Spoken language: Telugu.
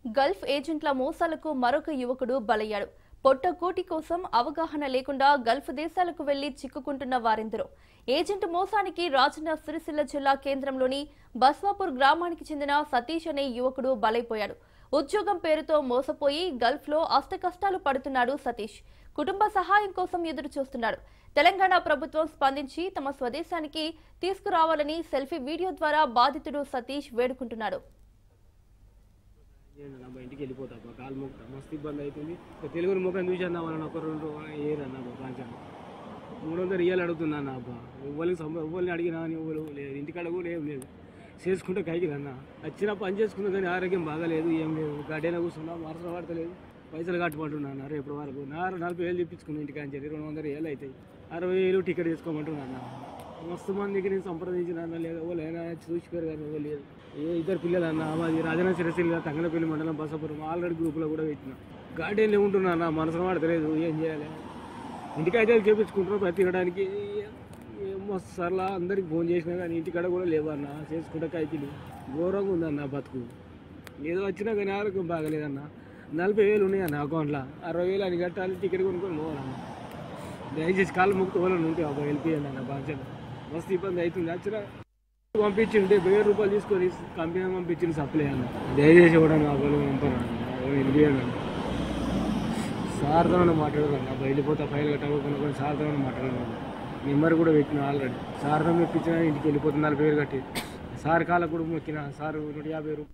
గల్ఫ్ ఏజెంట్ల మోసాలకు మరొక యువకుడు బలయ్యాడు. పొట్టకూటి కోసం అవగాహన లేకుండా గల్ఫ్ దేశాలకు వెళ్లి చిక్కుకుంటున్న వారెందరో. ఏజెంట్ మోసానికి రాజన్న సిరిసిల్ల జిల్లా కేంద్రంలోని బస్వాపూర్ గ్రామానికి చెందిన సతీష్ అనే యువకుడు బలైపోయాడు. ఉద్యోగం పేరుతో మోసపోయి గల్ఫ్ లో అష్టకష్టాలు పడుతున్నాడు సతీష్. కుటుంబ సహాయం కోసం ఎదురు చూస్తున్నాడు. తెలంగాణ ప్రభుత్వం స్పందించి తమ స్వదేశానికి తీసుకురావాలని సెల్ఫీ వీడియో ద్వారా బాధితుడు సతీష్ వేడుకుంటున్నాడు. ఇంటికి వెళ్ళిపోతా కాలు మొక్కుతా మస్తు ఇబ్బంది అవుతుంది. తెలుగుని ముఖం చూసాను వాళ్ళని ఒక 2 ఏరన్నా పంచాను 300 రియల్ అడుగుతున్నా అబ్బా. ఎవరిని అడిగినా ఎవరు లేదు, ఇంటికాడ కూడా ఏం లేదు. చేసుకుంటే కైకి అన్న వచ్చినా పని చేసుకున్నా కానీ ఆరోగ్యం బాగాలేదు, ఏం లేదు. గడ్డైనా కూర్చున్నా మరసలు పడతలేదు. పైసలు కట్టుకుంటున్నా రేపటి వరకు 40,000 చెప్పించుకున్నా ఇంటికి అని చెప్పి 200 రియల్ అవుతాయి. 60,000 టికెట్ తీసుకోమంటున్నా. మస్తు మందికి నేను సంప్రదించిన లేదు, ఎవరైనా చూసిపోయారు కానీ ఎవరు లేదు. ఇద్దరు పిల్లలు అన్న మాది రాజన్న సిరిసిల్ల తంగనపల్లి మండలం బసపురం ఆల్రెడీ గ్రూప్లో కూడా పెట్టిన. గార్డెన్లో ఉంటున్నా అన్న మనసులో పడతలేదు, ఏం చేయాలి. ఇంటికైతే చేపించుకుంటున్నా తినడానికి మస్తు సర్లా అందరికి ఫోన్ చేసినా కానీ ఇంటికాడ కూడా లేవన్న. చేసుకుంటే కైకిలు ఘోరంగా ఉందన్న బతుకు. ఏదో వచ్చినా కానీ ఆరోగ్యం బాగలేదన్న. 40,000 ఉన్నాయన్న అకౌంట్లో, 60,000 అని కట్టాలి, టికెట్ కొనుక్కొని పోవాలన్న. దయచేసి కాళ్ళు మొక్కు వాళ్ళని ఉంటే అబ్బా వెళ్ళిపోయాను అన్న బాధ్యత. మస్తు ఇబ్బంది అవుతుంది. వచ్చిన పంపించింటే 1000 రూపాయలు తీసుకొని కంపెనీ పంపించింది సప్లై అన్న. దయచేసి కూడా నాకు పంపను వెళ్ళిపోయాను. సార్తో మాట్లాడదన్న వెళ్ళిపోతా ఫైల్ కట్టకుండా సార్తో మాట్లాడను. నెంబర్ కూడా పెట్టిన ఆల్రెడీ. సార్తో మెప్పించిన ఇంటికి వెళ్ళిపోతుంది. 40,000 కట్టి సార్ కాళ్ళకు కూడా మొక్కిన. సార్ 150 రూపాయలు